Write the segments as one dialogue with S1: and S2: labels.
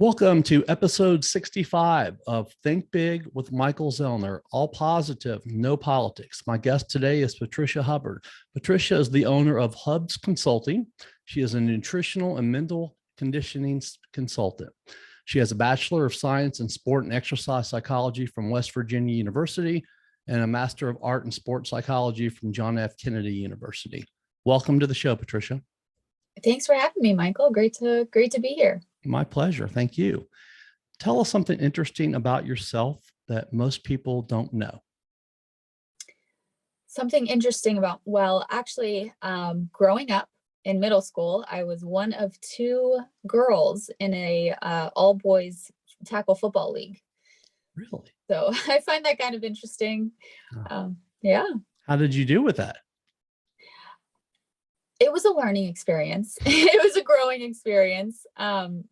S1: Welcome to episode 65 of Think Big with Michael Zellner, all positive, no politics. My guest today is Patricia Hubbard. Patricia is the owner of Hubs Consulting. She is a nutritional and mental conditioning consultant. She has a Bachelor of Science in Sport and Exercise Psychology from West Virginia University and a Master of Art and Sport Psychology from John F. Kennedy University. Welcome to the show, Patricia.
S2: Thanks for having me, Michael. Great to be here.
S1: My pleasure. Thank you. Tell us something interesting about yourself that most people don't know.
S2: Something interesting about, growing up in middle school, I was one of two girls in a all boys tackle football league.
S1: Really?
S2: So I find that kind of interesting.
S1: Oh.
S2: Yeah.
S1: How did you do with that?
S2: It was a learning experience. It was a growing experience. When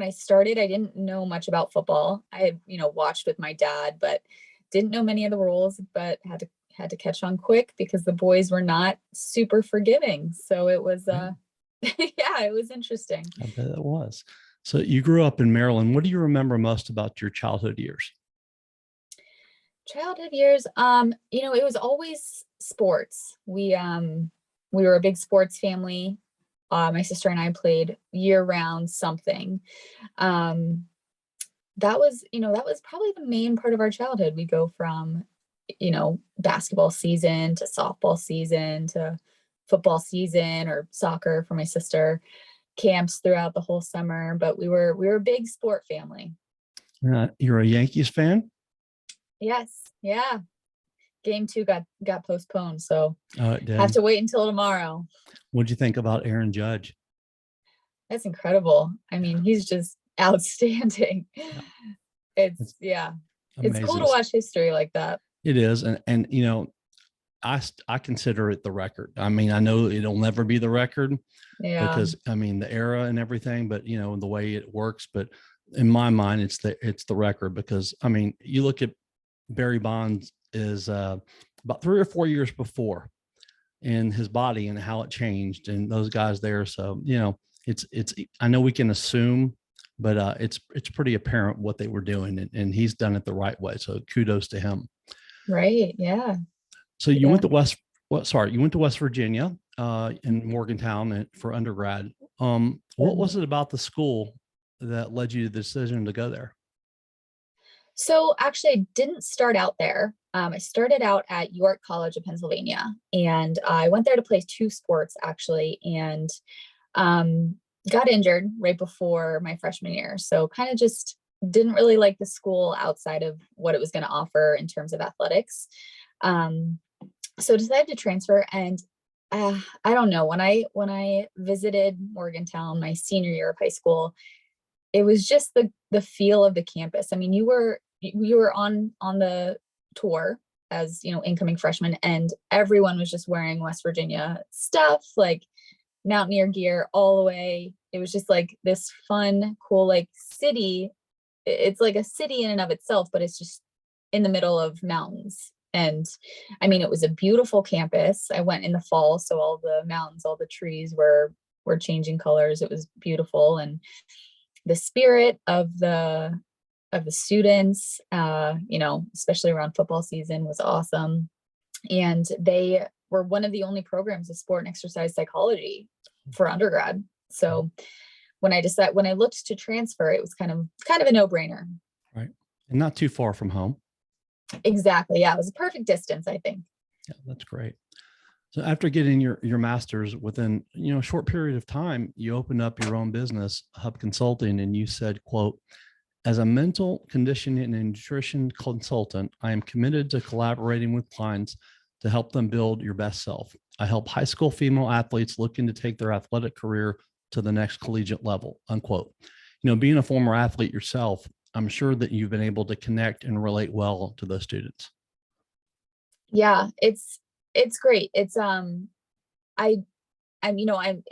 S2: I started, I didn't know much about football. I watched with my dad, but didn't know many of the rules, but had to catch on quick because the boys were not super forgiving. So it was, it was interesting.
S1: I bet it was. So you grew up in Maryland. What do you remember most about your childhood years?
S2: Childhood years, it was always sports. We were a big sports family. My sister and I played year-round something. That was probably the main part of our childhood. We go from, basketball season to softball season to football season or soccer for my sister, camps throughout the whole summer. But we were a big sport family.
S1: You're a Yankees fan?
S2: Yes. Yeah. Game 2 got postponed, so
S1: It did.
S2: Have to wait until tomorrow.
S1: What'd you think about Aaron Judge?
S2: That's incredible. I mean, he's just outstanding.
S1: Yeah.
S2: It's cool to watch history like that.
S1: It is, and I consider it the record. I mean, I know it'll never be the record, because the era and everything, but the way it works. But in my mind, it's the record because you look at Barry Bonds is about 3 or 4 years before in his body and how it changed and those guys there. So, it's, I know we can assume, but it's pretty apparent what they were doing and he's done it the right way. So kudos to him.
S2: Right. Yeah.
S1: So you went to West Virginia, in Morgantown for undergrad. What was it about the school that led you to the decision to go there?
S2: So actually, I didn't start out there. I started out at York College of Pennsylvania, and I went there to play 2 sports actually, and got injured right before my freshman year. So kind of just didn't really like the school outside of what it was going to offer in terms of athletics. So decided to transfer, and I don't know, when I visited Morgantown my senior year of high school, it was just the feel of the campus. I mean, you were on the tour as, incoming freshman, and everyone was just wearing West Virginia stuff, like Mountaineer gear all the way. It was just like this fun, cool, like city. It's like a city in and of itself, but it's just in the middle of mountains. And it was a beautiful campus. I went in the fall, so all the mountains, all the trees were changing colors. It was beautiful. And the spirit of the students, especially around football season, was awesome. And they were one of the only programs of sport and exercise psychology for undergrad. So when I looked to transfer, it was kind of a no-brainer.
S1: Right. And not too far from home.
S2: Exactly. Yeah. It was a perfect distance, I think.
S1: Yeah, that's great. So after getting your master's, within a short period of time, you opened up your own business, Hub Consulting, and you said, quote, "As a mental conditioning and nutrition consultant, I am committed to collaborating with clients to help them build your best self. I help high school female athletes looking to take their athletic career to the next collegiate level," unquote. Being a former athlete yourself, I'm sure that you've been able to connect and relate well to those students.
S2: Yeah, it's great. It's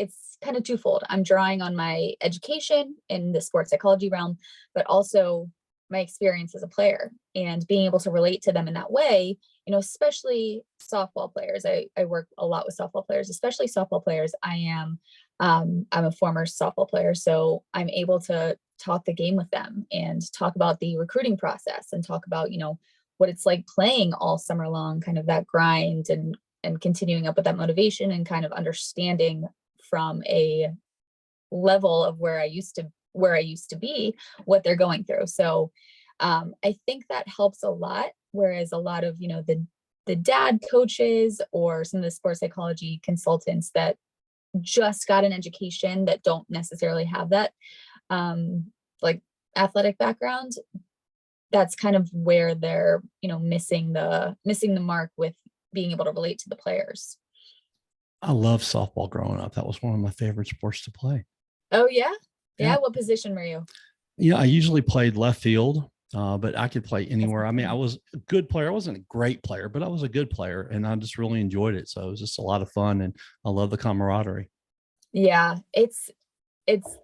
S2: it's kind of twofold. I'm drawing on my education in the sports psychology realm, but also my experience as a player and being able to relate to them in that way, especially softball players. I work a lot with softball players, especially softball players. I'm a former softball player, so I'm able to talk the game with them and talk about the recruiting process and talk about, what it's like playing all summer long, kind of that grind and continuing up with that motivation and kind of understanding from a level of where I used to be, what they're going through. So I think that helps a lot. Whereas a lot of, the dad coaches or some of the sports psychology consultants that just got an education that don't necessarily have that like athletic background, that's kind of where they're, missing the mark with being able to relate to the players.
S1: I love softball growing up. That was one of my favorite sports to play.
S2: Oh yeah. Yeah. What position were you?
S1: Yeah, I usually played left field, but I could play anywhere. I mean, I was a good player. I wasn't a great player, but I was a good player, and I just really enjoyed it. So it was just a lot of fun, and I love the camaraderie.
S2: Yeah, it's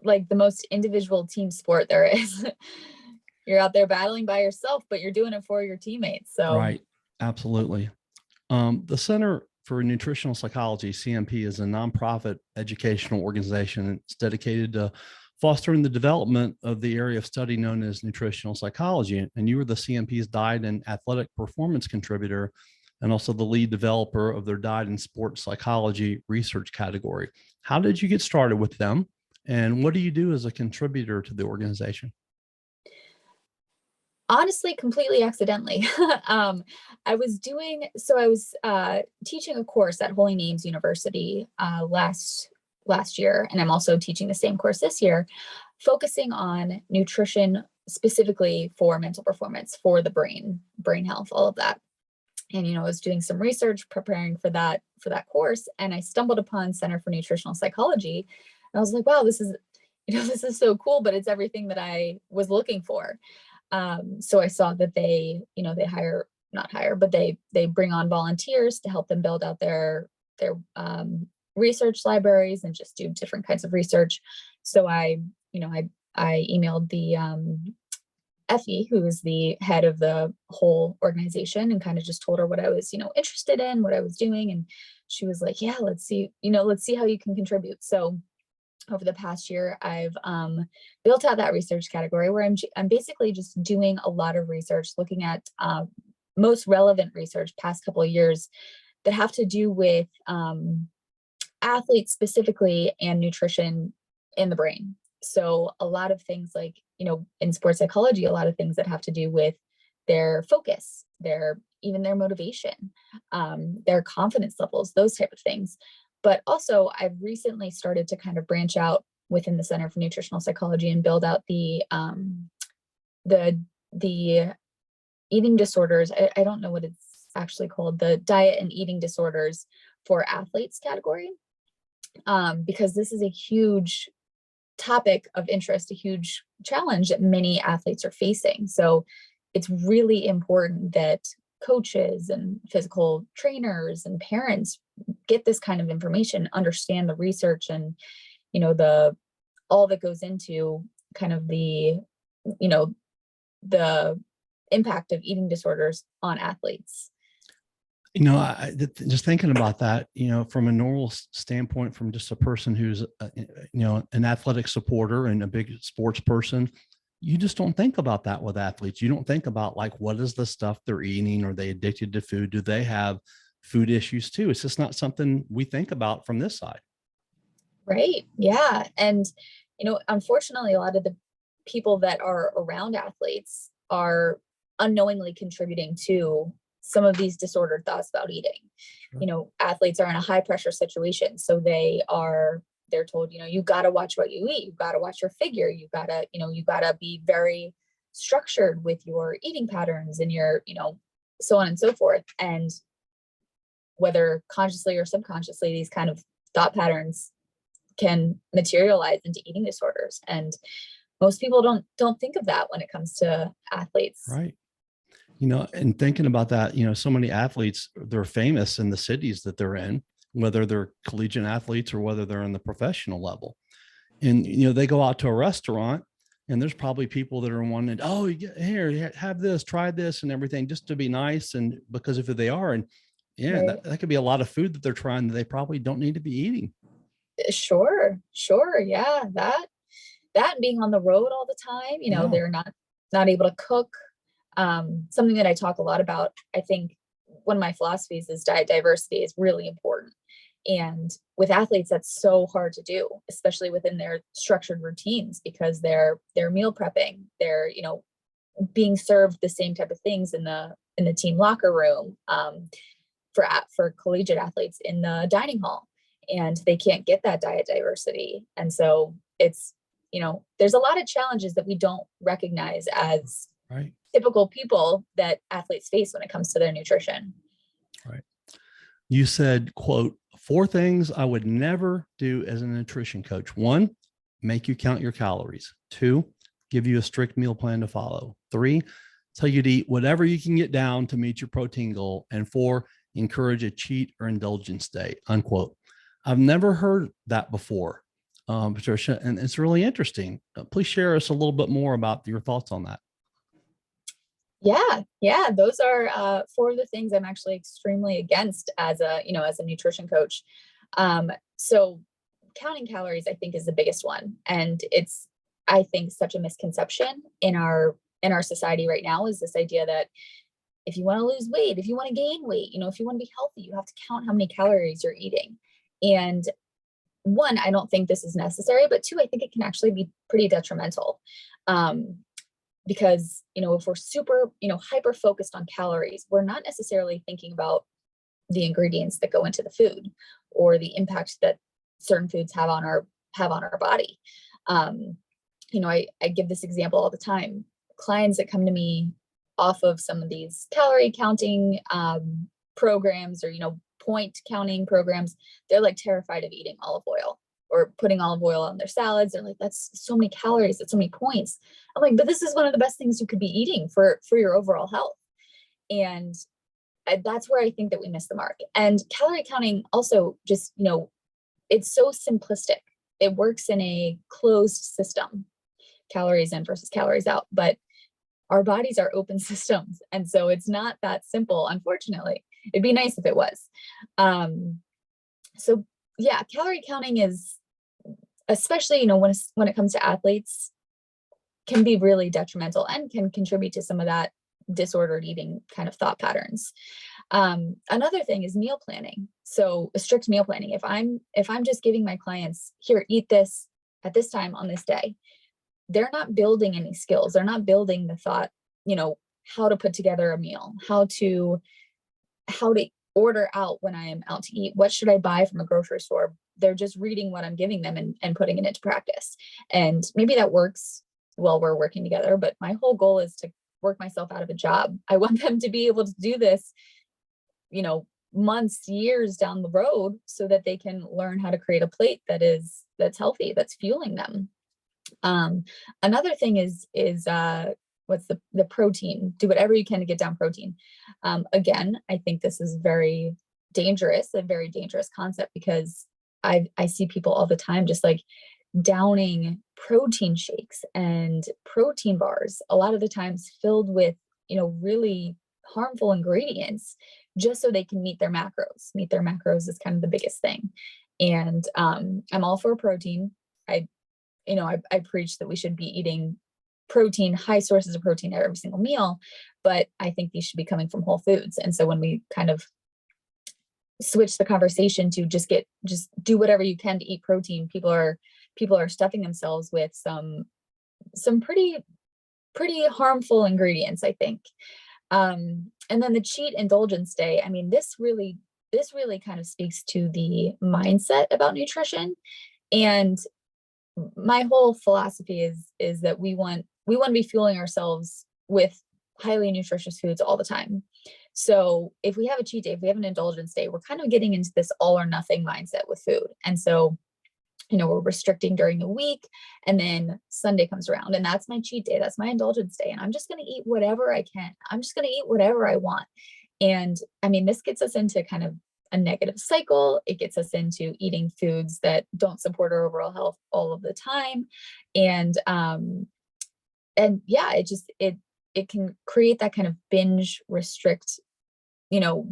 S2: like the most individual team sport there is. You're out there battling by yourself, but you're doing it for your teammates. So
S1: right, absolutely. The Center for Nutritional Psychology, CNP, is a nonprofit educational organization. It's dedicated to fostering the development of the area of study known as nutritional psychology. And you were the CNP's diet and athletic performance contributor, and also the lead developer of their diet and sports psychology research category. How did you get started with them? And what do you do as a contributor to the organization?
S2: Honestly, completely accidentally. I was teaching a course at Holy Names University last year, and I'm also teaching the same course this year, focusing on nutrition specifically for mental performance, for the brain health, all of that. And I was doing some research preparing for that course, and I stumbled upon Center for Nutritional Psychology, and I was like, wow, this is this is so cool, but it's everything that I was looking for. So I saw that they bring on volunteers to help them build out their research libraries and just do different kinds of research. So I emailed the Effie, who is the head of the whole organization, and kind of just told her what I was, interested in, what I was doing. And she was like, yeah, let's see how you can contribute. So over the past year, I've built out that research category where I'm basically just doing a lot of research, looking at most relevant research past couple of years that have to do with athletes specifically and nutrition in the brain. So a lot of things like, in sports psychology, a lot of things that have to do with their focus, even their motivation, their confidence levels, those type of things. But also, I've recently started to kind of branch out within the Center for Nutritional Psychology and build out the eating disorders. I don't know what it's actually called, the diet and eating disorders for athletes category, because this is a huge topic of interest, a huge challenge that many athletes are facing. So it's really important that coaches and physical trainers and parents get this kind of information, understand the research and, all that goes into kind of the impact of eating disorders on athletes.
S1: Just thinking about that, from a normal standpoint, from just a person who's, an athletic supporter and a big sports person, you just don't think about that with athletes. You don't think about what is the stuff they're eating? Are they addicted to food? Do they have food issues too? It's just not something we think about from this side.
S2: Right. Yeah. And, unfortunately, a lot of the people that are around athletes are unknowingly contributing to some of these disordered thoughts about eating. Sure. Athletes are in a high pressure situation. So they're told, you got to watch what you eat. You got to watch your figure. You got to be very structured with your eating patterns and your, so on and so forth. And whether consciously or subconsciously, these kind of thought patterns can materialize into eating disorders. And most people don't think of that when it comes to athletes.
S1: Right. And thinking about that, so many athletes, they're famous in the cities that they're in, whether they're collegiate athletes or whether they're in the professional level. And, they go out to a restaurant and there's probably people that are wanting, oh, here, have this, try this and everything, just to be nice. And because of who they are. And yeah, right. that could be a lot of food that they're trying that they probably don't need to be eating.
S2: Sure. Yeah. that being on the road all the time,
S1: Yeah.
S2: they're not able to cook. Something that I talk a lot about, I think one of my philosophies is diet diversity is really important. And with athletes, that's so hard to do, especially within their structured routines, because they're meal prepping, they're, being served the same type of things in the team locker room, for collegiate athletes in the dining hall, and they can't get that diet diversity. And so it's, there's a lot of challenges that we don't recognize as
S1: right.
S2: typical people that athletes face when it comes to their nutrition.
S1: Right. You said, quote, 4 things I would never do as a nutrition coach. 1, make you count your calories. 2, give you a strict meal plan to follow. 3, tell you to eat whatever you can get down to meet your protein goal. And 4, encourage a cheat or indulgence day, unquote. I've never heard that before, Patricia, and it's really interesting. Please share us a little bit more about your thoughts on that.
S2: Yeah. Those are 4 of the things I'm actually extremely against as a nutrition coach. So counting calories, I think, is the biggest one. And it's, I think, such a misconception in our society right now, is this idea that if you want to lose weight, if you want to gain weight, if you want to be healthy, you have to count how many calories you're eating. And 1, I don't think this is necessary, but 2, I think it can actually be pretty detrimental. Because, if we're super, hyper focused on calories, we're not necessarily thinking about the ingredients that go into the food or the impact that certain foods have on our body. I give this example all the time. Clients that come to me off of some of these calorie counting programs, or, point counting programs, they're like terrified of eating olive oil or putting olive oil on their salads. They're like, that's so many calories, that's so many points. I'm like, but this is one of the best things you could be eating for your overall health. And that's where I think that we miss the mark. And calorie counting also just, it's so simplistic. It works in a closed system, calories in versus calories out, but our bodies are open systems. And so it's not that simple, unfortunately. It'd be nice if it was. So yeah, calorie counting is, especially, when it comes to athletes, can be really detrimental and can contribute to some of that disordered eating kind of thought patterns. Another thing is meal planning. So a strict meal planning. If I'm just giving my clients, here, eat this at this time on this day, they're not building any skills. They're not building the thought, how to put together a meal, how to order out when I am out to eat. What should I buy from a grocery store? They're just reading what I'm giving them and putting it into practice. And maybe that works while we're working together, but my whole goal is to work myself out of a job. I want them to be able to do this, months, years down the road, so that they can learn how to create a plate that's healthy, that's fueling them. Another thing is what's the protein? Do whatever you can to get down protein. Again, I think this is a very dangerous concept, because I see people all the time just like downing protein shakes and protein bars, a lot of the times filled with, really harmful ingredients, just so they can meet their macros. Meet their macros is kind of the biggest thing. And I'm all for protein. I preach that we should be eating protein, high sources of protein at every single meal, but I think these should be coming from whole foods. And so when we kind of switch the conversation to just do whatever you can to eat protein, people are stuffing themselves with some pretty harmful ingredients, I think. And then the cheat indulgence day. I mean, this really kind of speaks to the mindset about nutrition. And my whole philosophy is that we want to be fueling ourselves with highly nutritious foods all the time. So if we have a cheat day, if we have an indulgence day, we're kind of getting into this all or nothing mindset with food. And so, we're restricting during the week, and then Sunday comes around and that's my cheat day. That's my indulgence day. And I'm just going to eat whatever I can. I'm just going to eat whatever I want. And I mean, this gets us into kind of a negative cycle. It gets us into eating foods that don't support our overall health all of the time. And yeah, it can create that kind of binge restrict,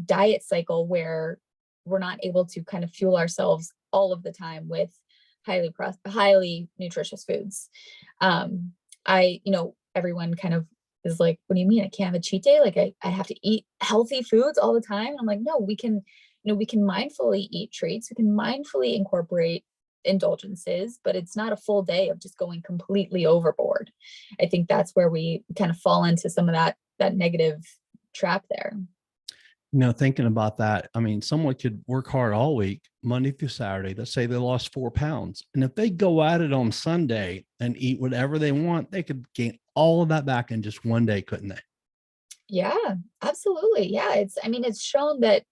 S2: diet cycle where we're not able to kind of fuel ourselves all of the time with highly nutritious foods. Everyone kind of is like, what do you mean? I can't have a cheat day? Like I have to eat healthy foods all the time. And I'm like, no, we can mindfully eat treats. We can mindfully incorporate indulgences, but it's not a full day of just going completely overboard. I think that's where we kind of fall into some of that negative trap there.
S1: Thinking about that, I mean, someone could work hard all week, Monday through Saturday. Let's say they lost 4 pounds. And if they go at it on Sunday and eat whatever they want, they could gain all of that back in just one day, couldn't they?
S2: Yeah, absolutely. Yeah. It's shown that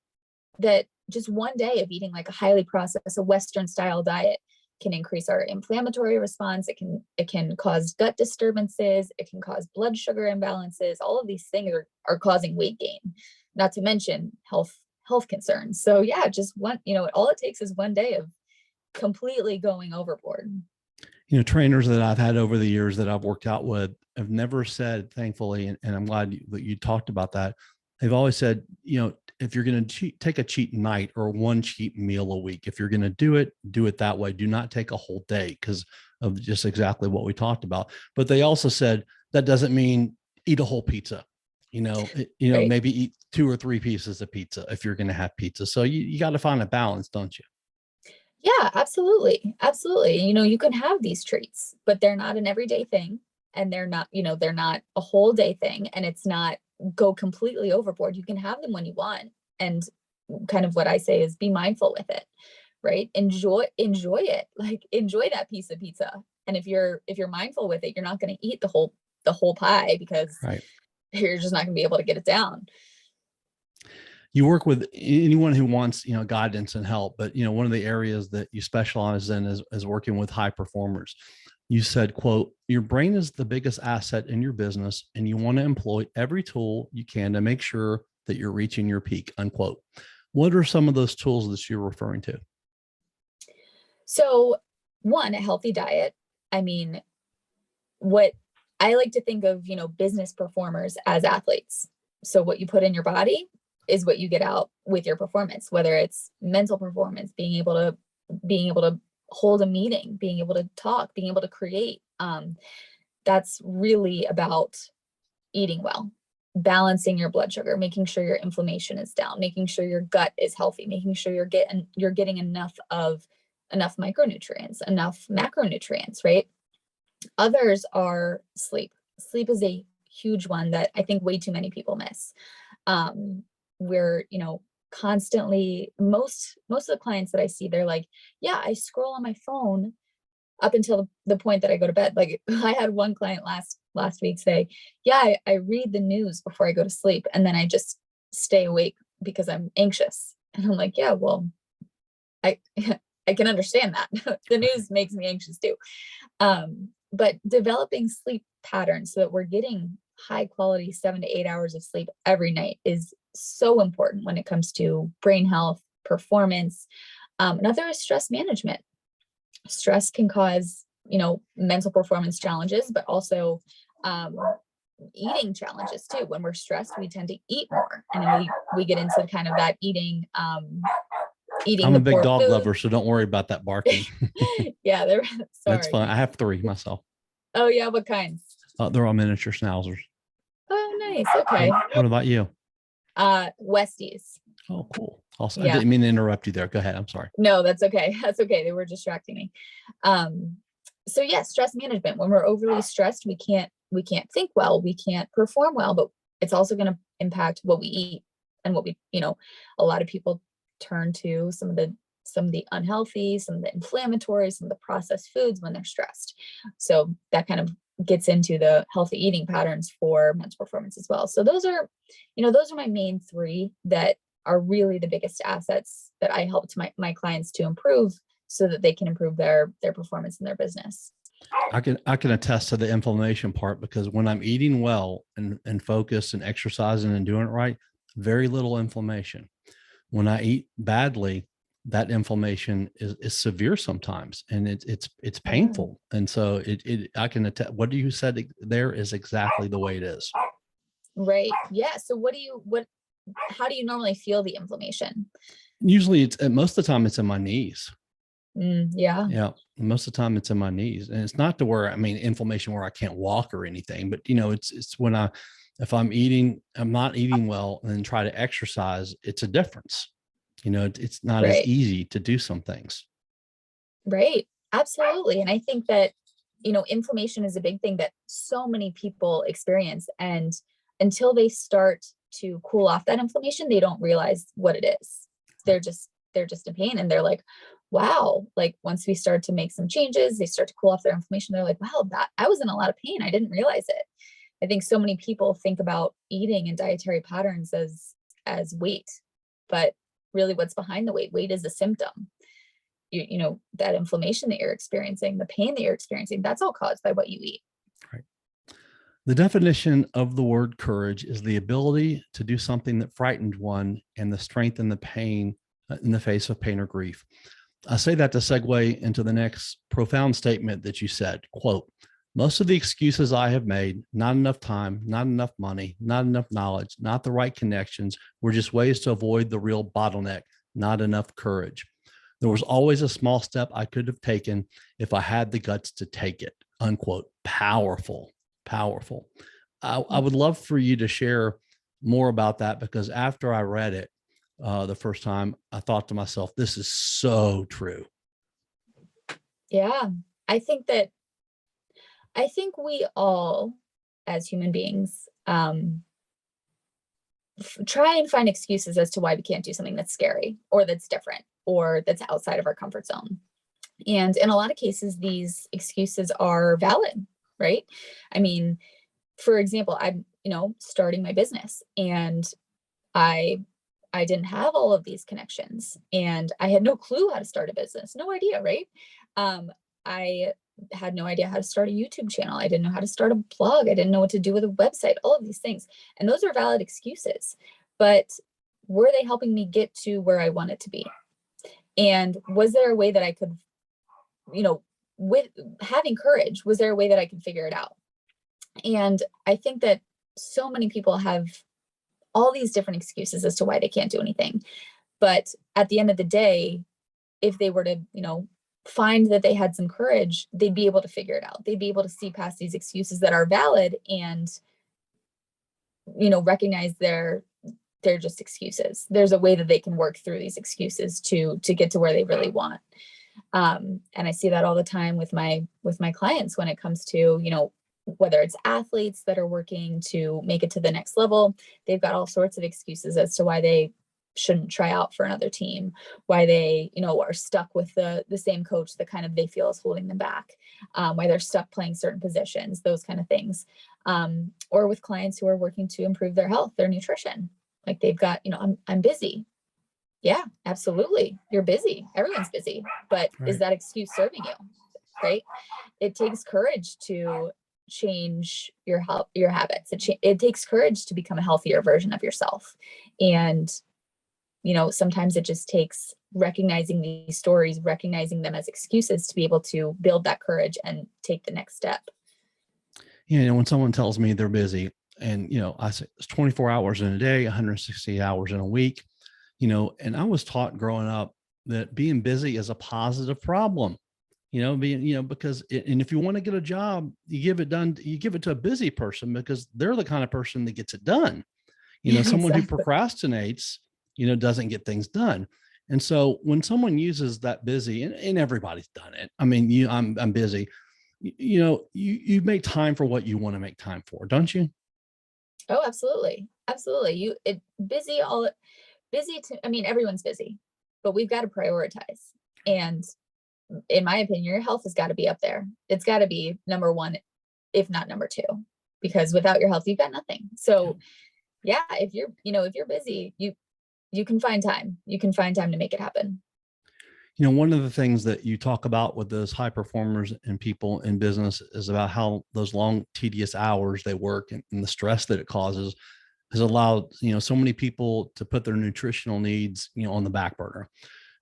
S2: just one day of eating like a highly processed, a Western style diet can increase our inflammatory response. It can cause gut disturbances. It can cause blood sugar imbalances. All of these things are causing weight gain, not to mention health concerns. So yeah, just all it takes is one day of completely going overboard.
S1: Trainers that I've had over the years that I've worked out with have never said, thankfully, and I'm glad that you talked about that. They've always said, if you're going to take a cheat night or one cheat meal a week, if you're going to do it that way. Do not take a whole day because of just exactly what we talked about. But they also said that doesn't mean eat a whole pizza.
S2: Right.
S1: Maybe eat 2 or 3 pieces of pizza if you're going to have pizza. So you got to find a balance, don't you?
S2: Yeah, absolutely. Absolutely. You can have these treats, but they're not an everyday thing. And they're not a whole day thing. And it's not go completely overboard. You can have them when you want. And kind of what I say is be mindful with it, right? Enjoy it. Like enjoy that piece of pizza. And if you're mindful with it, you're not going to eat the whole pie because
S1: right.
S2: You're just not going to be able to get it down.
S1: You work with anyone who wants, guidance and help, but, one of the areas that you specialize in is working with high performers. You said, quote, your brain is the biggest asset in your business, and you want to employ every tool you can to make sure that you're reaching your peak, unquote. What are some of those tools that you're referring to?
S2: So one, a healthy diet. I mean, what I like to think of, business performers as athletes. So what you put in your body is what you get out with your performance, whether it's mental performance, being able to hold a meeting, being able to talk, being able to create. That's really about eating well, balancing your blood sugar, making sure your inflammation is down, making sure your gut is healthy, making sure you're getting enough micronutrients, enough macronutrients, right? Others are sleep. Sleep is a huge one that I think way too many people miss. We're, constantly, most of the clients that I see, they're like, yeah, I scroll on my phone up until the point that I go to bed. Like I had one client last week say, yeah, I read the news before I go to sleep. And then I just stay awake because I'm anxious. And I'm like, yeah, well, I can understand that. The news makes me anxious too. But developing sleep patterns so that we're getting high quality 7 to 8 hours of sleep every night is so important when it comes to brain health, performance. Another is stress management. Stress can cause, mental performance challenges, but also eating challenges too. When we're stressed, we tend to eat more, and then we get into kind of that eating.
S1: I'm a big dog lover, so don't worry about that barking.
S2: Yeah, sorry.
S1: That's fine. I have 3 myself.
S2: Oh yeah, what kinds?
S1: They're all miniature schnauzers.
S2: Oh, nice. Okay.
S1: What about you?
S2: Westies.
S1: Oh, cool. Also,
S2: Yeah.
S1: I didn't mean to interrupt you there. Go ahead. I'm sorry.
S2: No, that's okay. That's okay. They were distracting me. So yeah, stress management. When we're overly stressed, we can't think well, we can't perform well, but it's also going to impact what we eat and what we, a lot of people turn to some of the unhealthy, some of the inflammatory, some of the processed foods when they're stressed. So that kind of gets into the healthy eating patterns for mental performance as well. So those are my main 3 that are really the biggest assets that I help my clients to improve so that they can improve their performance in their business.
S1: I can attest to the inflammation part, because when I'm eating well and focused and exercising and doing it right, very little inflammation. When I eat badly, that inflammation is severe sometimes, and it's painful. And so I can attest, what you said there is exactly the way it is.
S2: Right. Yeah. So how do you normally feel the inflammation?
S1: Usually most of the time it's in my knees.
S2: Yeah.
S1: Yeah. Most of the time it's in my knees, and it's not to where, I mean, inflammation where I can't walk or anything, but it's when if I'm not eating well and then try to exercise, it's a difference. It's not as
S2: Right.
S1: easy to do some things.
S2: Right. Absolutely. And I think that, inflammation is a big thing that so many people experience. And until they start to cool off that inflammation, they don't realize what it is.
S1: Right.
S2: They're just in pain. And they're like, wow, like once we start to make some changes, they start to cool off their inflammation. They're like, wow, that I was in a lot of pain. I didn't realize it. I think so many people think about eating and dietary patterns as weight, but really what's behind the weight is a symptom. That inflammation that you're experiencing, the pain that you're experiencing, that's all caused by what you eat.
S1: Right. The definition of the word courage is the ability to do something that frightened one and the strength in the pain in the face of pain or grief. I say that to segue into the next profound statement that you said, quote, most of the excuses I have made, not enough time, not enough money, not enough knowledge, not the right connections, were just ways to avoid the real bottleneck, not enough courage. There was always a small step I could have taken if I had the guts to take it, unquote. Powerful, powerful. I would love for you to share more about that, because after I read it the first time, I thought to myself, this is so true.
S2: Yeah. I think that I think we all, as human beings, try and find excuses as to why we can't do something that's scary or that's different or that's outside of our comfort zone. And in a lot of cases, these excuses are valid, right? I mean, for example, I'm, starting my business, and I I didn't have all of these connections, and I had no clue how to start a business. No idea, right? I had no idea how to start a YouTube channel. I didn't know how to start a blog. I didn't know what to do with a website, all of these things. And those are valid excuses. But were they helping me get to where I wanted to be? And was there a way that I could, with having courage, was there a way that I could figure it out? And I think that so many people have all these different excuses as to why they can't do anything. But at the end of the day, if they were to, find that they had some courage, they'd be able to figure it out. They'd be able to see past these excuses that are valid and, recognize they're just excuses. There's a way that they can work through these excuses to get to where they really want. And I see that all the time with my clients when it comes to, whether it's athletes that are working to make it to the next level, they've got all sorts of excuses as to why they shouldn't try out for another team, why they, are stuck with the same coach that kind of they feel is holding them back, why they're stuck playing certain positions, those kind of things. Or with clients who are working to improve their health, their nutrition, like they've got, I'm busy. Yeah, absolutely. You're busy. Everyone's busy, but
S1: Right.
S2: is that excuse serving you? Right. It takes courage to change your habits. It takes courage to become a healthier version of yourself. And, sometimes it just takes recognizing these stories, recognizing them as excuses to be able to build that courage and take the next step.
S1: When someone tells me they're busy, and, I say it's 24 hours in a day, 160 hours in a week, and I was taught growing up that being busy is a positive problem. Because and if you want to get a job, you give it to a busy person, because they're the kind of person that gets it done. Someone who
S2: Exactly.
S1: procrastinates, doesn't get things done. And so when someone uses that busy, and everybody's done it. I mean, I'm busy, you make time for what you want to make time for, don't you?
S2: Oh, absolutely. Absolutely. I mean, everyone's busy, but we've got to prioritize. And in my opinion, your health has got to be up there. It's got to be number one, if not number two, because without your health, you've got nothing. So yeah, if you're busy, you can find time. You can find time to make it happen.
S1: One of the things that you talk about with those high performers and people in business is about how those long, tedious hours they work, and the stress that it causes has allowed, so many people to put their nutritional needs, on the back burner.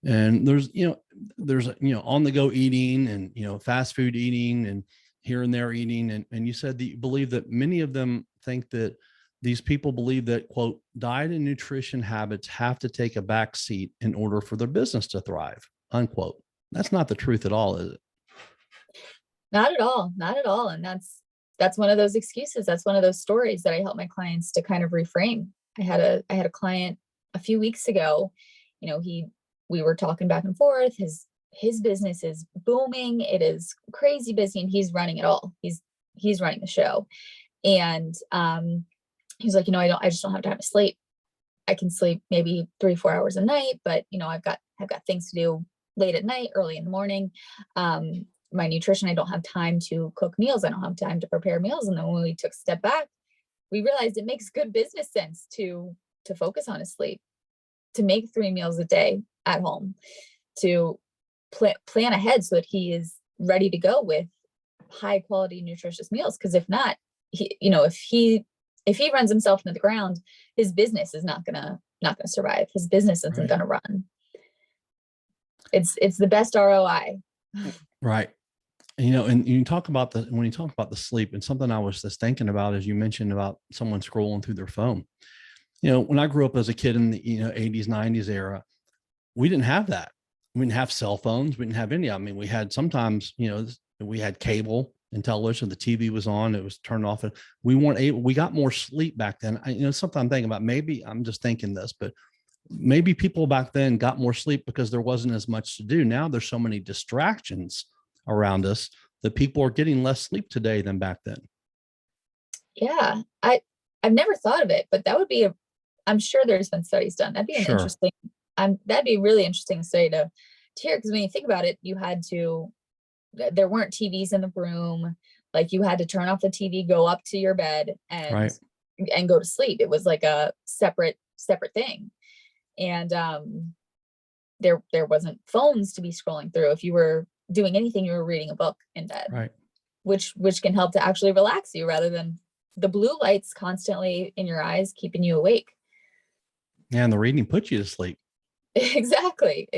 S1: And there's on the go eating, and, fast food eating, and here and there eating. And you said that you believe that many of them think that these people believe that, quote, diet and nutrition habits have to take a back seat in order for their business to thrive, unquote. That's not the truth at all, is it?
S2: Not at all. Not at all. And that's one of those excuses. That's one of those stories that I help my clients to kind of reframe. I had a client a few weeks ago, we were talking back and forth. His business is booming. It is crazy busy, and he's running it all. He's running the show. And he's like, I just don't have time to sleep. I can sleep maybe 3-4 hours a night, but I've got things to do late at night, early in the morning. My nutrition, I don't have time to cook meals. I don't have time to prepare meals. And then when we took a step back, we realized it makes good business sense to focus on his sleep, to make 3 meals a day at home, to plan ahead so that he is ready to go with high quality, nutritious meals. Because if not, if he runs himself into the ground, his business is not gonna survive. His business isn't
S1: Right.
S2: gonna run. It's the best ROI.
S1: Right. And you talk about when you talk about the sleep, and something I was just thinking about, as you mentioned about someone scrolling through their phone. When I grew up as a kid in the 80s, 90s era, we didn't have that. We didn't have cell phones. We didn't have any. I mean, we had sometimes, we had cable and television. The TV was on, it was turned off, and we got more sleep back then. Something I'm thinking about, maybe I'm just thinking this, but maybe people back then got more sleep because there wasn't as much to do. Now there's so many distractions around us that people are getting less sleep today than back then.
S2: Yeah. I've never thought of it, but that would be I'm sure there's been studies done. That'd be an
S1: Sure.
S2: interesting, that'd be a really interesting study to hear. Because when you think about it, there weren't TVs in the room. Like, you had to turn off the TV, go up to your bed
S1: Right.
S2: and go to sleep. It was like a separate thing. And there wasn't phones to be scrolling through. If you were doing anything, you were reading a book in bed.
S1: Right.
S2: Which can help to actually relax you, rather than the blue lights constantly in your eyes keeping you awake.
S1: Yeah, and the reading puts you to sleep.
S2: Exactly.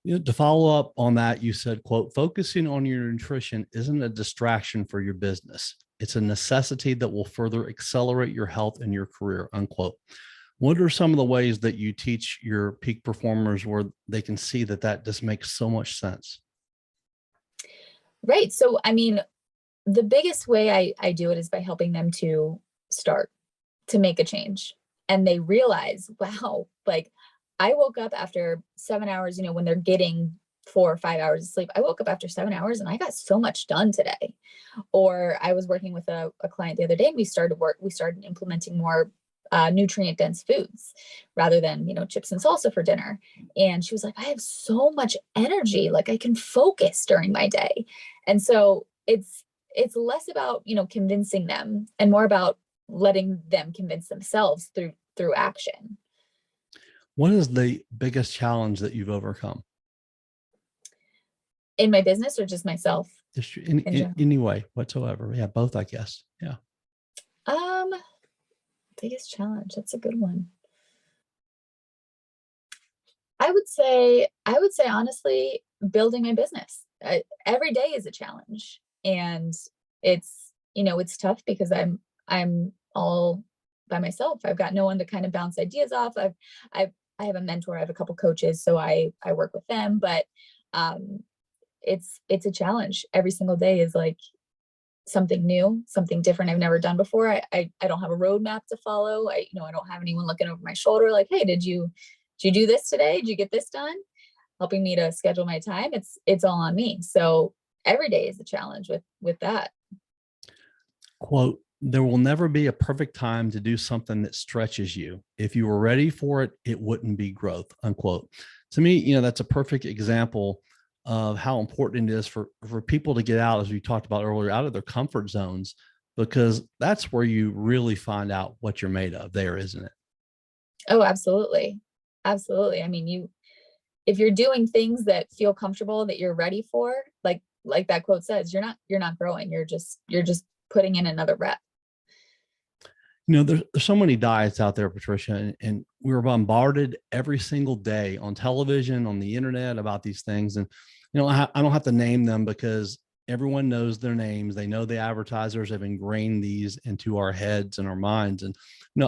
S1: To follow up on that, you said, quote, "Focusing on your nutrition isn't a distraction for your business. It's a necessity that will further accelerate your health and your career," unquote. What are some of the ways that you teach your peak performers where they can see that just makes so much sense?
S2: Right. So, I mean, the biggest way I do it is by helping them to start to make a change. And they realize, wow, like, I woke up after 7 hours, when they're getting 4 or 5 hours of sleep. I woke up after 7 hours and I got so much done today. Or I was working with a client the other day, and we started implementing more nutrient dense foods rather than, chips and salsa for dinner. And she was like, I have so much energy, like I can focus during my day. And so it's less about, convincing them, and more about letting them convince themselves through action.
S1: What is the biggest challenge that you've overcome?
S2: In my business, or just myself?
S1: Just in any way whatsoever. Yeah, both, I guess. Yeah.
S2: Biggest challenge. That's a good one. I would say honestly, building my business. Every day is a challenge, and it's tough because I'm all by myself. I've got no one to kind of bounce ideas off. I have a mentor. I have a couple coaches, so I work with them. But it's a challenge. Every single day is like something new, something different I've never done before. I don't have a roadmap to follow. I don't have anyone looking over my shoulder like, hey, did you do this today? Did you get this done? Helping me to schedule my time. It's all on me. So every day is a challenge with that.
S1: Quote, "There will never be a perfect time to do something that stretches you. If you were ready for it, it wouldn't be growth," unquote. To me, that's a perfect example of how important it is for people to get out, as we talked about earlier, out of their comfort zones, because that's where you really find out what you're made of there, isn't it?
S2: Oh, absolutely. Absolutely. I mean, if you're doing things that feel comfortable, that you're ready for, like that quote says, you're not growing. You're just putting in another rep.
S1: There's so many diets out there, Patricia, and we're bombarded every single day on television, on the internet about these things. And, I don't have to name them because everyone knows their names. They know the advertisers have ingrained these into our heads and our minds. And,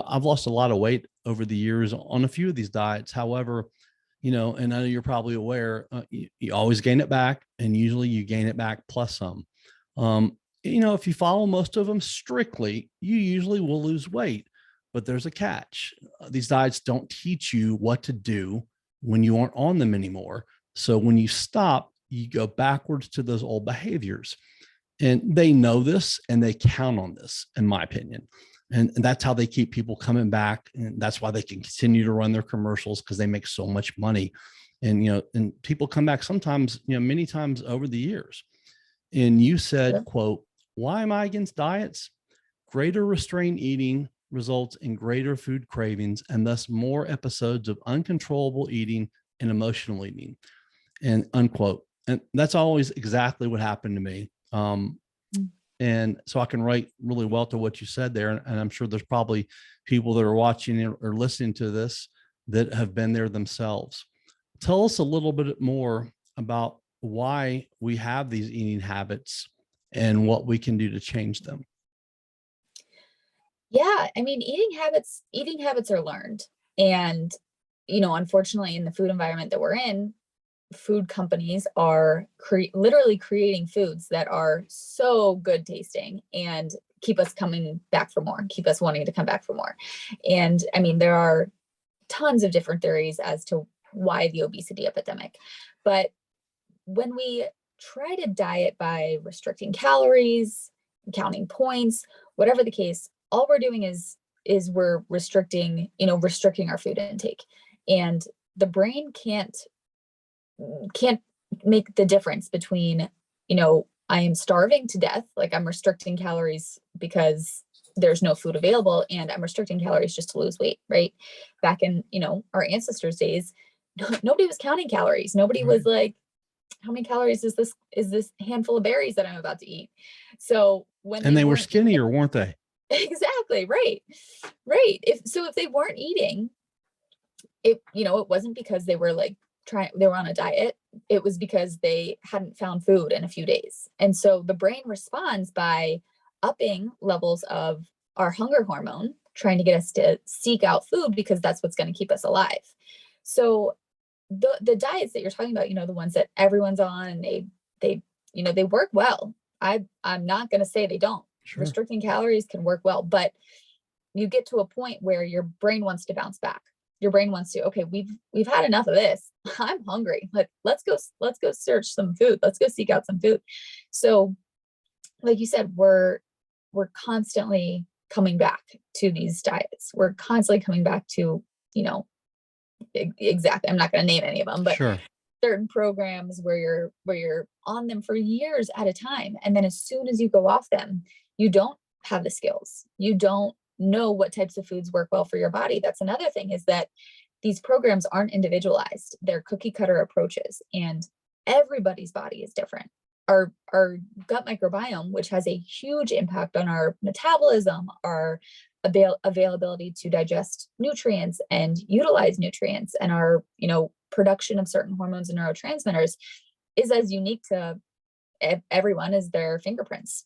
S1: I've lost a lot of weight over the years on a few of these diets. However, and I know you're probably aware, you always gain it back, and usually you gain it back plus some. If you follow most of them strictly, you usually will lose weight, but there's a catch. These diets don't teach you what to do when you aren't on them anymore. So when you stop, you go backwards to those old behaviors. And they know this and they count on this, in my opinion. And that's how they keep people coming back. And that's why they can continue to run their commercials, because they make so much money. And people come back sometimes, many times over the years. And you said, quote, "Why am I against diets? Greater restrained eating results in greater food cravings and thus more episodes of uncontrollable eating and emotional eating," and unquote. And that's always exactly what happened to me. And so I can relate really well to what you said there. And I'm sure there's probably people that are watching or listening to this that have been there themselves. Tell us a little bit more about why we have these eating habits and what we can do to change them.
S2: Yeah, I mean, eating habits are learned. And, unfortunately, in the food environment that we're in, food companies are literally creating foods that are so good tasting and keep us coming back for more, keep us wanting to come back for more. And I mean, there are tons of different theories as to why the obesity epidemic. But when we try to diet by restricting calories, counting points, whatever the case, all we're doing is we're restricting our food intake. And the brain can't make the difference between, I am starving to death, like I'm restricting calories because there's no food available, and I'm restricting calories just to lose weight, right? Back in, our ancestors' days, nobody was counting calories. Nobody was like, how many calories is this handful of berries that I'm about to eat? So
S1: when they were skinnier, weren't they?
S2: Exactly. Right. If they weren't eating, it wasn't because they were they were on a diet. It was because they hadn't found food in a few days. And so the brain responds by upping levels of our hunger hormone, trying to get us to seek out food because that's what's going to keep us alive. So the diets that you're talking about, the ones that everyone's on, and they work well. I'm not going to say they don't. Sure. Restricting calories can work well, but you get to a point where your brain wants to bounce back. Your brain wants to, okay, we've had enough of this. I'm hungry. Let's go search some food. Let's go seek out some food. So like you said, we're constantly coming back to these diets. We're constantly coming back to, exactly. I'm not going to name any of them, but sure, certain programs where you're on them for years at a time. And then as soon as you go off them, you don't have the skills. You don't know what types of foods work well for your body. That's another thing, is that these programs aren't individualized. They're cookie cutter approaches, and everybody's body is different. Our gut microbiome, which has a huge impact on our metabolism, our availability to digest nutrients and utilize nutrients, and our, production of certain hormones and neurotransmitters, is as unique to everyone as their fingerprints.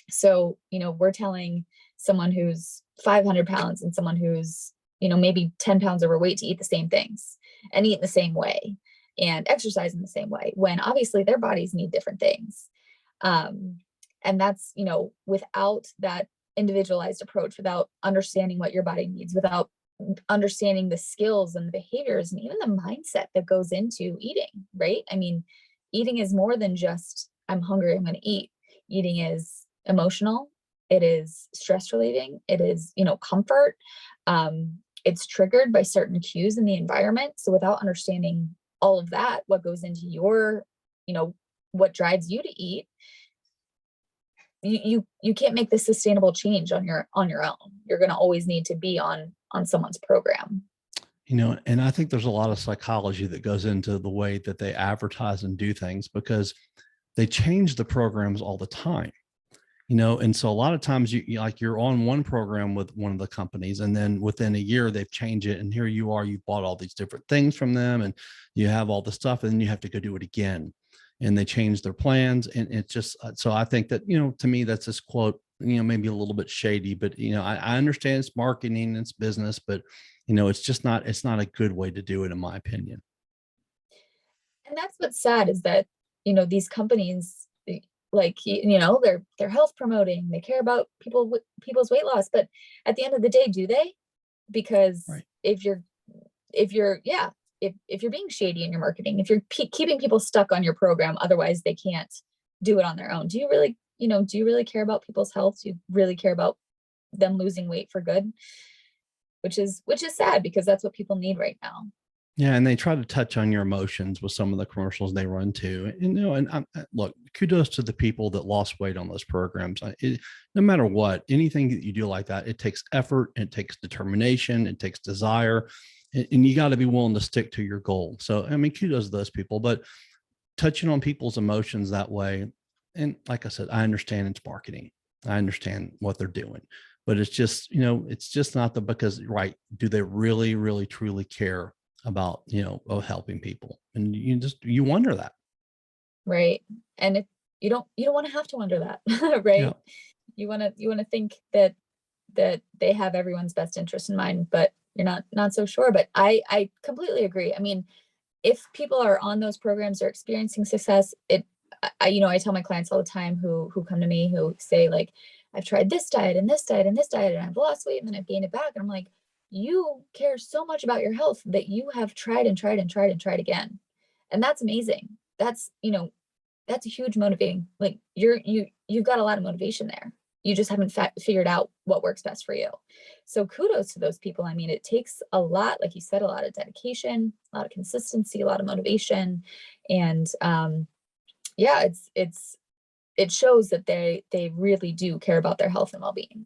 S2: So, we're telling someone who's 500 pounds and someone who's, maybe 10 pounds overweight to eat the same things and eat in the same way and exercise in the same way, when obviously their bodies need different things. And that's, without that individualized approach, without understanding what your body needs, without understanding the skills and the behaviors and even the mindset that goes into eating, right? I mean, eating is more than just, I'm hungry, I'm going to eat. Eating is emotional. It is stress relieving. It is, comfort. It's triggered by certain cues in the environment. So without understanding all of that, what goes into your, what drives you to eat, you can't make this sustainable change on your own. You're going to always need to be on someone's program.
S1: And I think there's a lot of psychology that goes into the way that they advertise and do things, because they change the programs all the time. And so a lot of times you're on one program with one of the companies, and then within a year they've changed it, and here you are, you've bought all these different things from them, and you have all the stuff, and then you have to go do it again, and they change their plans. And it's just, so I think that, to me, that's this quote, maybe a little bit shady, but, I understand it's marketing, it's business, but, it's just not a good way to do it, in my opinion.
S2: that's what's sad is that, these companies, like, they're health promoting, they care about people's weight loss, but at the end of the day, do they? Because
S1: Right.
S2: yeah, if you're being shady in your marketing, if you're keeping people stuck on your program, otherwise they can't do it on their own. Do you really care about people's health? Do you really care about them losing weight for good? Which is sad because that's what people need right now.
S1: Yeah, and they try to touch on your emotions with some of the commercials they run too. And look, kudos to the people that lost weight on those programs. No matter what, anything that you do like that, it takes effort, it takes determination, it takes desire, and you got to be willing to stick to your goal. So, I mean, kudos to those people. But touching on people's emotions that way, and like I said, I understand it's marketing. I understand what they're doing, but it's just, it's just not because, right? Do they really, really, truly care about, of helping people? And you wonder that.
S2: Right. And if you don't want to have to wonder that, right?
S1: Yeah.
S2: You want to think that they have everyone's best interest in mind, but you're not so sure. But I completely agree. I mean, if people are on those programs or experiencing success, I tell my clients all the time who come to me who say, like, I've tried this diet and this diet and this diet, and I've lost weight and then I've gained it back. And I'm like, you care so much about your health that you have tried and tried and tried and tried again. And that's amazing. That's a huge motivating, like, you've got a lot of motivation there. You just haven't figured out what works best for you. So kudos to those people. I mean, it takes a lot, like you said, a lot of dedication, a lot of consistency, a lot of motivation. And yeah, it shows that they really do care about their health and well-being.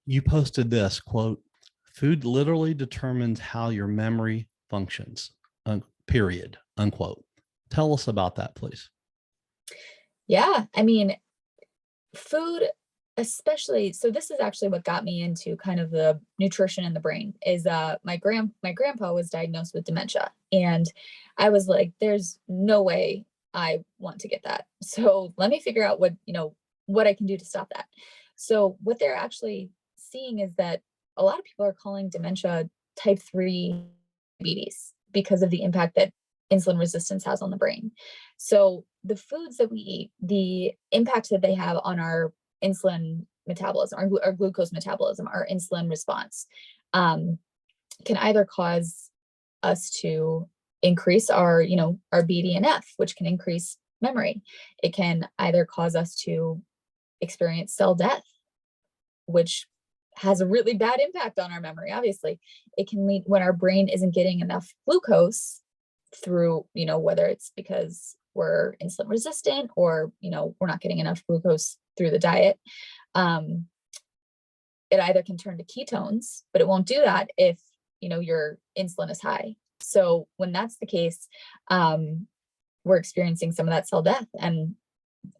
S1: You posted this quote: "Food literally determines how your memory functions, period, unquote." Tell us about that, please.
S2: Yeah, I mean, food, especially, so this is actually what got me into kind of the nutrition in the brain is my grandpa was diagnosed with dementia, and I was like, there's no way I want to get that. So let me figure out what I can do to stop that. So what they're actually seeing is that a lot of people are calling dementia type 3 diabetes because of the impact that insulin resistance has on the brain. So the foods that we eat, the impact that they have on our insulin metabolism, our glucose metabolism, our insulin response, can either cause us to increase our BDNF, which can increase memory. It can either cause us to experience cell death, which has a really bad impact on our memory. Obviously, it can lead when our brain isn't getting enough glucose through, whether it's because we're insulin resistant or, we're not getting enough glucose through the diet. It either can turn to ketones, but it won't do that if, your insulin is high. So when that's the case, we're experiencing some of that cell death, and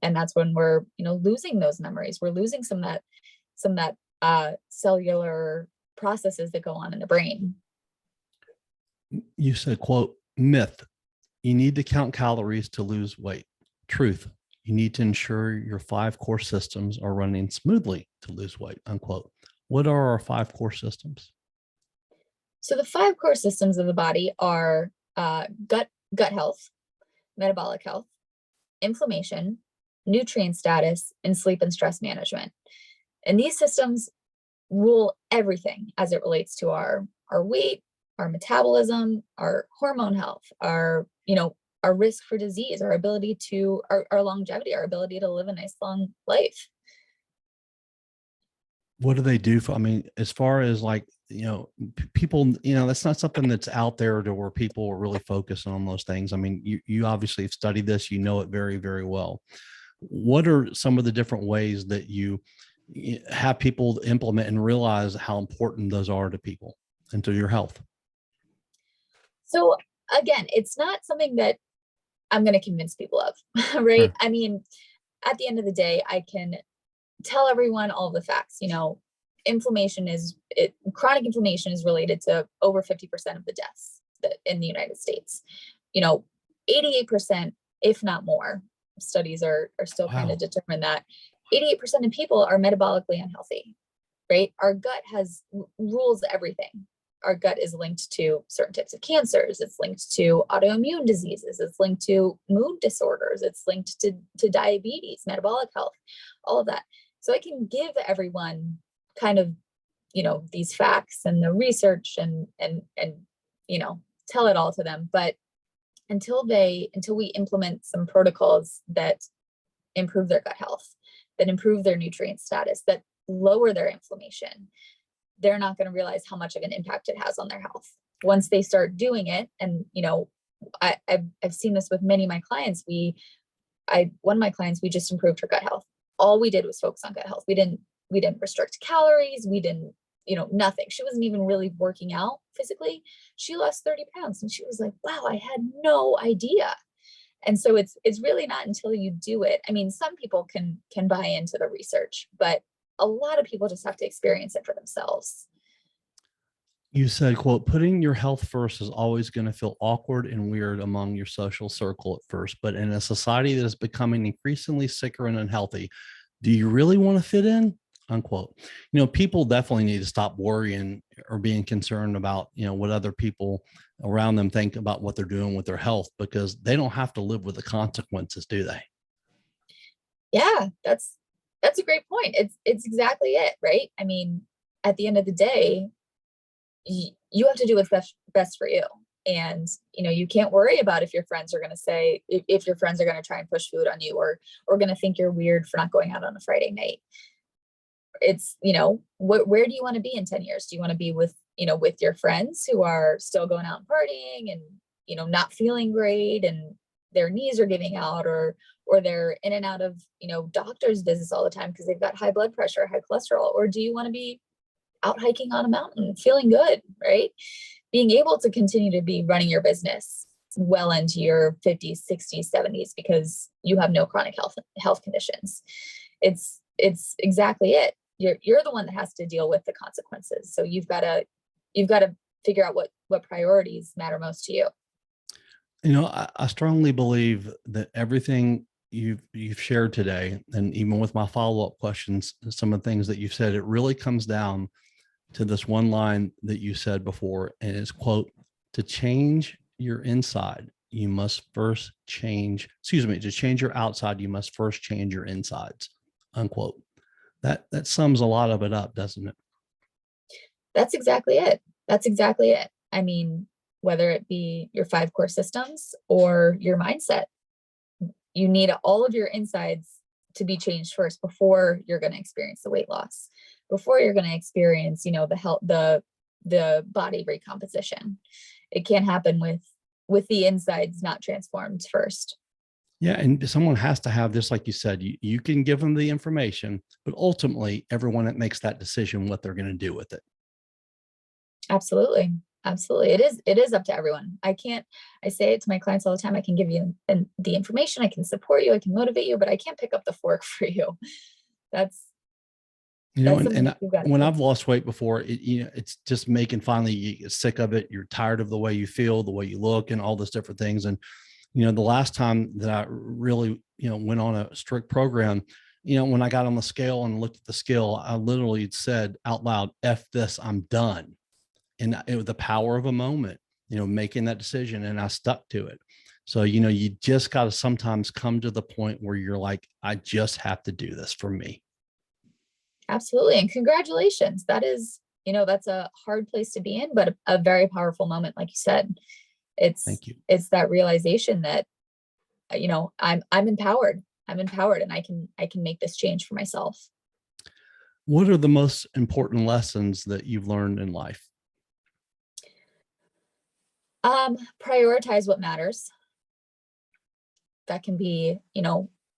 S2: that's when we're, losing those memories. We're losing some of that cellular processes that go on in the brain.
S1: You said, quote, myth: "You need to count calories to lose weight." Truth: "You need to ensure your 5 core systems are running smoothly to lose weight," unquote. What are our 5 core systems?
S2: So the 5 core systems of the body are gut health, metabolic health, inflammation, nutrient status, and sleep and stress management. And these systems rule everything as it relates to our weight, our metabolism, our hormone health, our risk for disease, our ability to our longevity, our ability to live a nice long life.
S1: What do they do for, I mean, as far as like, people, that's not something that's out there to where people are really focusing on those things. I mean, you obviously have studied this, you know it very, very well. What are some of the different ways that you have people implement and realize how important those are to people and to your health?
S2: So again, it's not something that I'm going to convince people of, right?
S1: Sure.
S2: I mean, at the end of the day, I can tell everyone all the facts. Chronic inflammation is related to over 50% of the deaths in the United States. 88%, if not more, studies are still trying to determine that 88% of people are metabolically unhealthy, right? Our gut rules everything. our gut is linked to certain types of cancers. It's linked to autoimmune diseases. It's linked to mood disorders. It's linked to diabetes, metabolic health, all of that. So I can give everyone kind of, these facts and the research and, tell it all to them. But until we implement some protocols that improve their gut health, that improve their nutrient status, that lower their inflammation, they're not going to realize how much of an impact it has on their health. Once they start doing it, and I've seen this with many of my clients. One of my clients, we just improved her gut health. All we did was focus on gut health. We didn't restrict calories. We didn't, nothing. She wasn't even really working out physically. She lost 30 pounds and she was like, wow, I had no idea. And so it's really not until you do it. I mean, some people can buy into the research, but a lot of people just have to experience it for themselves.
S1: You said, quote, putting your health first is always going to feel awkward and weird among your social circle at first, but in a society that is becoming increasingly sicker and unhealthy, do you really want to fit in? Unquote. People definitely need to stop worrying or being concerned about, what other people around them think about what they're doing with their health, because they don't have to live with the consequences, do they?
S2: Yeah, that's a great point. It's exactly it, right? I mean, at the end of the day, you have to do what's best for you. And, you can't worry about if your friends are going to say, if your friends are going to try and push food on you, or going to think you're weird for not going out on a Friday night. It's, where do you want to be in 10 years? Do you want to be with your friends who are still going out and partying and, not feeling great and their knees are giving out, or they're in and out of, doctor's visits all the time because they've got high blood pressure, high cholesterol? Or do you want to be out hiking on a mountain, feeling good, right? Being able to continue to be running your business well into your 50s, 60s, 70s, because you have no chronic health conditions. It's exactly it. You're the one that has to deal with the consequences. So you've got to figure out what priorities matter most to you.
S1: I strongly believe that everything you've shared today, and even with my follow-up questions, some of the things that you've said, it really comes down to this one line that you said before, and it's, quote, to change your inside, you must first change, to change your outside, you must first change your insides, unquote. That sums a lot of it up, doesn't it?
S2: That's exactly it. I mean, whether it be your 5 core systems or your mindset, you need all of your insides to be changed first before you're going to experience the weight loss, before you're going to experience, the body recomposition. It can't happen with the insides not transformed first.
S1: Yeah. And someone has to have this, like you said, you can give them the information, but ultimately everyone that makes that decision, what they're going to do with it.
S2: Absolutely. It is up to everyone. I say it to my clients all the time. I can give you the information. I can support you. I can motivate you, but I can't pick up the fork for you. That's
S1: and when I've lost weight before, it's just making, finally you get sick of it. You're tired of the way you feel, the way you look, and all those different things. And, the last time that I really, went on a strict program, when I got on the scale and looked at the scale, I literally said out loud, F this, I'm done. And it was the power of a moment, making that decision, and I stuck to it. So, you just got to sometimes come to the point where you're like, I just have to do this for me.
S2: Absolutely. And congratulations. That is, that's a hard place to be in, but a very powerful moment. Like you said,
S1: Thank you.
S2: It's that realization that, I'm empowered. I'm empowered and I can make this change for myself.
S1: What are the most important lessons that you've learned in life?
S2: Prioritize what matters. That can be,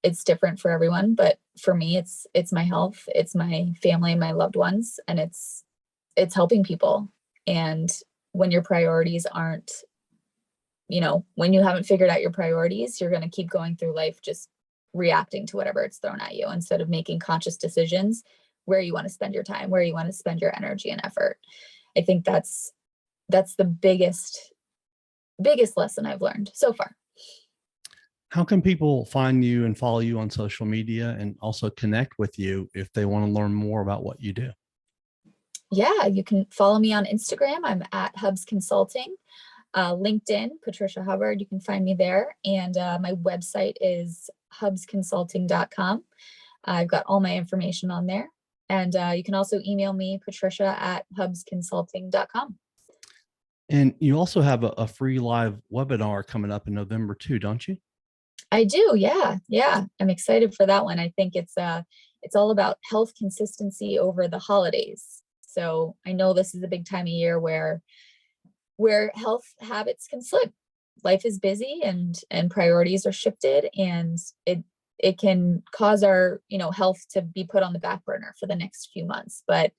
S2: it's different for everyone, but for me, it's my health, it's my family, my loved ones, and it's helping people. And when your priorities aren't, when you haven't figured out your priorities, you're going to keep going through life just reacting to whatever it's thrown at you, instead of making conscious decisions where you want to spend your time, where you want to spend your energy and effort. I think that's the biggest lesson I've learned so far.
S1: How can people find you and follow you on social media, and also connect with you if they want to learn more about what you do?
S2: Yeah, you can follow me on Instagram. I'm at Hubs Consulting. LinkedIn, Patricia Hubbard, you can find me there. And my website is hubsconsulting.com. I've got all my information on there. And you can also email me, Patricia at hubsconsulting.com.
S1: And you also have a free live webinar coming up in November too, don't you?
S2: I do. Yeah. Yeah. I'm excited for that one. I think it's all about health consistency over the holidays. So I know this is a big time of year where health habits can slip. Life is busy and priorities are shifted, and it can cause our, health to be put on the back burner for the next few months. But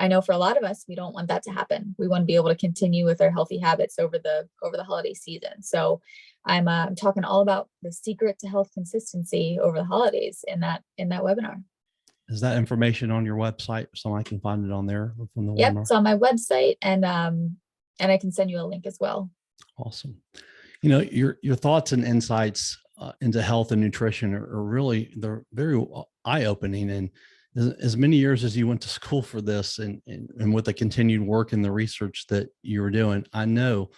S2: I know for a lot of us, we don't want that to happen. We want to be able to continue with our healthy habits over the holiday season. So I'm talking all about the secret to health consistency over the holidays in that webinar.
S1: Is that information on your website so I can find it on there from the
S2: Yep,
S1: webinar?
S2: it's on my website, and I can send you a link as well.
S1: Awesome. Your thoughts and insights into health and nutrition are really, they're very eye-opening. And as many years as you went to school for this, and with the continued work and the research that you were doing, I know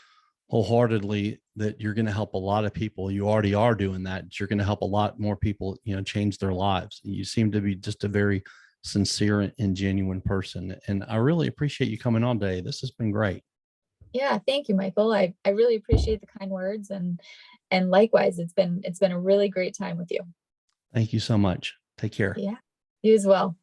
S1: wholeheartedly that you're going to help a lot of people. You already are doing that. You're going to help a lot more people, change their lives. You seem to be just a very sincere and genuine person. And I really appreciate you coming on today. This has been great.
S2: Yeah, thank you, Michael. I really appreciate the kind words, and likewise, it's been a really great time with you.
S1: Thank you so much. Take care.
S2: Yeah, you as well.